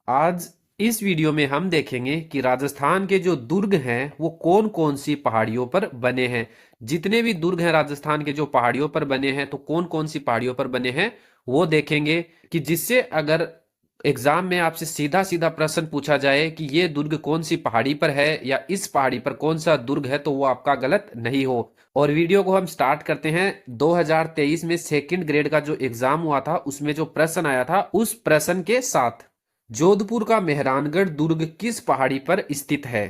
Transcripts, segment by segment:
आज इस वीडियो में हम देखेंगे कि राजस्थान के जो दुर्ग हैं वो कौन कौन सी पहाड़ियों पर बने हैं। जितने भी दुर्ग हैं राजस्थान के जो पहाड़ियों पर बने हैं तो कौन कौन सी पहाड़ियों पर बने हैं वो देखेंगे, कि जिससे अगर एग्जाम में आपसे सीधा सीधा प्रश्न पूछा जाए कि ये दुर्ग कौन सी पहाड़ी पर है या इस पहाड़ी पर कौन सा दुर्ग है तो वो आपका गलत नहीं हो। और वीडियो को हम स्टार्ट करते हैं। 2023 में सेकंड ग्रेड का जो एग्जाम हुआ था उसमें जो प्रश्न आया था उस प्रश्न के साथ, जोधपुर का मेहरानगढ़ दुर्ग किस पहाड़ी पर स्थित है?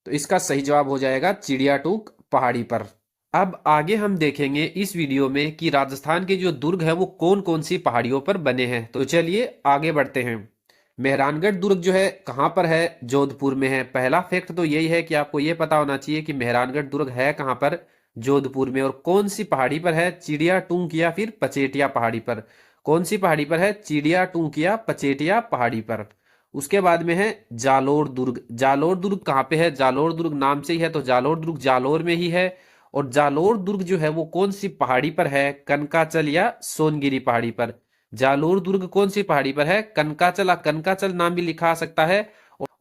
तो इसका सही जवाब हो जाएगा चिड़ियाटूक पहाड़ी पर। अब आगे हम देखेंगे इस वीडियो में कि राजस्थान के जो दुर्ग है वो कौन कौन सी पहाड़ियों पर बने हैं। तो चलिए आगे बढ़ते हैं। मेहरानगढ़ दुर्ग जो है कहाँ पर है? जोधपुर में है। पहला फैक्ट तो यही है कि आपको ये पता होना चाहिए कि मेहरानगढ़ दुर्ग है कहाँ पर? जोधपुर में। और कौन सी पहाड़ी पर है? चिड़ियाटूक या फिर पचेटिया पहाड़ी पर। कौन सी पहाड़ी पर है? चिड़ियाटूक या पचेटिया पहाड़ी पर। उसके बाद में है जालोर दुर्ग। जालोर दुर्ग कहाँ पे है? जालोर दुर्ग नाम से ही है तो जालोर दुर्ग जालोर में ही है। और जालोर दुर्ग जो है वो कौन सी पहाड़ी पर है? कनकाचल या सोनगिरी पहाड़ी पर। जालोर दुर्ग कौन सी पहाड़ी पर है? कनकाचल। कनकाचल नाम भी लिखा आ सकता है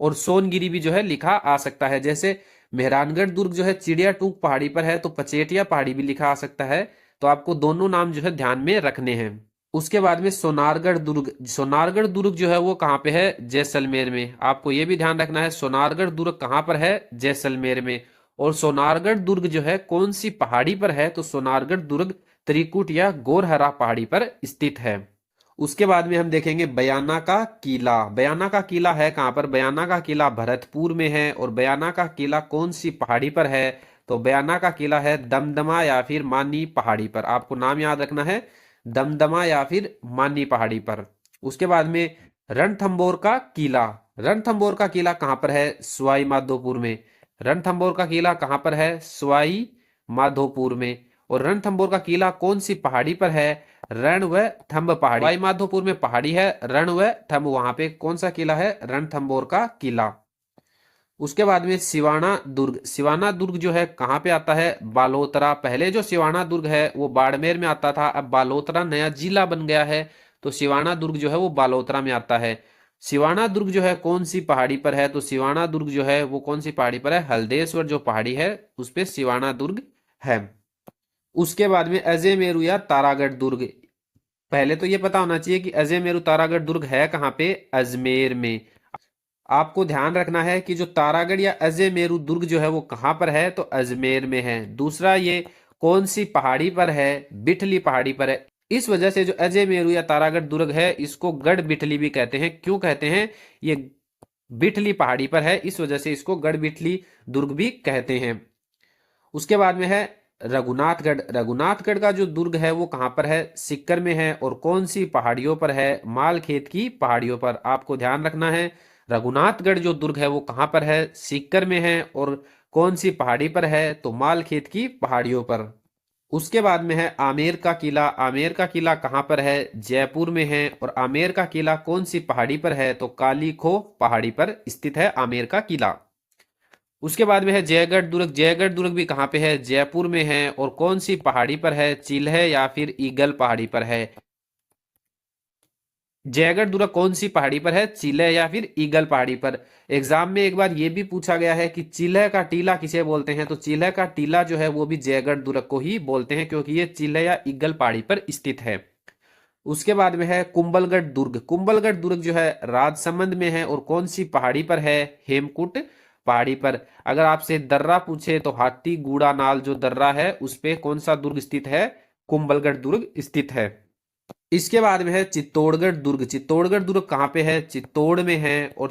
और सोनगिरी भी जो है लिखा आ सकता है। जैसे मेहरानगढ़ दुर्ग जो है चिड़ियाटूक पहाड़ी पर है तो पचेटिया पहाड़ी भी लिखा आ सकता है। तो आपको दोनों नाम जो है ध्यान में रखने हैं। उसके बाद में सोनारगढ़ दुर्ग। सोनारगढ़ दुर्ग जो है वो कहाँ पे है? जैसलमेर में। आपको ये भी ध्यान रखना है सोनारगढ़ दुर्ग कहाँ पर है? जैसलमेर में। और सोनारगढ़ दुर्ग जो है कौन सी पहाड़ी पर है? तो सोनारगढ़ दुर्ग त्रिकुट या गोरहरा पहाड़ी पर स्थित है। उसके बाद में हम देखेंगे बयाना का किला। बयाना का किला है कहाँ पर? बयाना का किला भरतपुर में है। और बयाना का किला कौन सी पहाड़ी पर है? तो बयाना का किला है दमदमा या फिर मानी पहाड़ी पर। आपको नाम याद रखना है, दमदमा या फिर मानी पहाड़ी पर। उसके बाद में रणथंबोर का किला। रणथंबोर का किला कहाँ पर है? सवाई माधोपुर में। रणथंबोर का किला कहाँ पर है? सवाई माधोपुर में। और रणथंबोर का किला कौन सी पहाड़ी पर है? रण व थंब पहाड़ी। सवाई माधोपुर में पहाड़ी है रण व थंब, वहां पे कौन सा किला है? रणथंबोर का किला। उसके बाद में सिवाना दुर्ग। सिवाना दुर्ग जो है कहाँ पे आता है? बालोतरा। पहले जो सिवाना दुर्ग है वो बाड़मेर में आता था, अब बालोतरा नया जिला बन गया है तो सिवाना दुर्ग जो है वो बालोतरा में आता है। सिवाना दुर्ग जो है कौन सी पहाड़ी पर है? तो सिवाना दुर्ग जो है वो कौन सी पहाड़ी पर है? हल्देश्वर जो पहाड़ी है उस पे सिवाना दुर्ग है। उसके बाद में अजय मेरू या तारागढ़ दुर्ग। पहले तो ये पता होना चाहिए कि अजय मेरू तारागढ़ दुर्ग है कहाँ पे? अजमेर में। आपको ध्यान रखना है कि जो तारागढ़ या अजय मेरू दुर्ग जो है वो कहाँ पर है? तो अजमेर में है। दूसरा, ये कौन सी पहाड़ी पर है? बिठली पहाड़ी पर है। इस वजह से जो अजय मेरू या तारागढ़ दुर्ग है इसको गढ़ बिठली भी कहते हैं। क्यों कहते हैं? ये बिठली पहाड़ी पर है इस वजह से इसको गढ़ बिठली दुर्ग भी कहते हैं। उसके बाद में है रघुनाथगढ़। रघुनाथगढ़ का जो दुर्ग है वो कहाँ पर है? सिक्कर में है। और कौन सी पहाड़ियों पर है? मालखेत की पहाड़ियों पर। आपको ध्यान रखना है, रघुनाथगढ़ जो दुर्ग है वो कहाँ पर है? सिक्कर में है। और कौन सी पहाड़ी पर है? तो मालखेत की पहाड़ियों पर। उसके बाद में है आमेर का किला। आमेर का किला कहाँ पर है? जयपुर में है। और आमेर का किला कौन सी पहाड़ी पर है? तो काली खो पहाड़ी पर स्थित है आमेर का किला। उसके बाद में है जयगढ़ दुर्ग। जयगढ़ दुर्ग भी कहाँ पे है? जयपुर में है। और कौन सी पहाड़ी पर है? चिल्ह या फिर ईगल पहाड़ी पर है। जयगढ़ दुर्ग कौन सी पहाड़ी पर है? चिल्ह या फिर ईगल पहाड़ी पर। एग्जाम में एक बार ये भी पूछा गया है कि चिल्ह का टीला किसे बोलते हैं? तो चिल्ह का टीला जो है वो भी जयगढ़ दुर्ग को ही बोलते हैं क्योंकि ये चिल्ह या ईगल पहाड़ी पर स्थित है। उसके बाद में है कुंभलगढ़ दुर्ग। कुंभलगढ़ दुर्ग जो है राजसमंद में है। और कौन सी पहाड़ी पर है? हेमकुट पहाड़ी पर। अगर आपसे दर्रा पूछे तो हाथी गूड़ा नाल जो दर्रा है उस पे कौन सा दुर्ग स्थित है? कुंभलगढ़ दुर्ग स्थित है। इसके बाद में है चित्तौड़गढ़ दुर्ग। चित्तौड़गढ़ दुर्ग कहाँ पे है? चित्तौड़ में है। और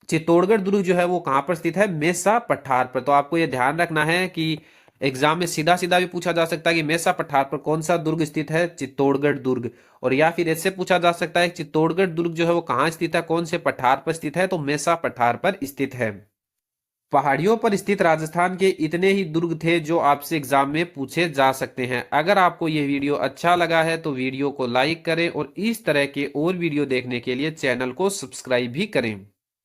चित्तौड़गढ़ दुर्ग जो है वो कहाँ पर स्थित है? मेसा पठार पर। तो आपको ये ध्यान रखना है कि एग्जाम में सीधा सीधा भी पूछा जा सकता है कि मेसा पठार पर कौन सा दुर्ग स्थित है? चित्तौड़गढ़ दुर्ग। और या फिर ऐसे पूछा जा सकता है कि चित्तौड़गढ़ दुर्ग जो है वो कहाँ स्थित है, कौन से पठार पर स्थित है? तो मेसा पठार पर स्थित है। पहाड़ियों पर स्थित राजस्थान के इतने ही दुर्ग थे जो आपसे एग्जाम में पूछे जा सकते हैं। अगर आपको यह वीडियो अच्छा लगा है तो वीडियो को लाइक करें और इस तरह के और वीडियो देखने के लिए चैनल को सब्सक्राइब भी करें।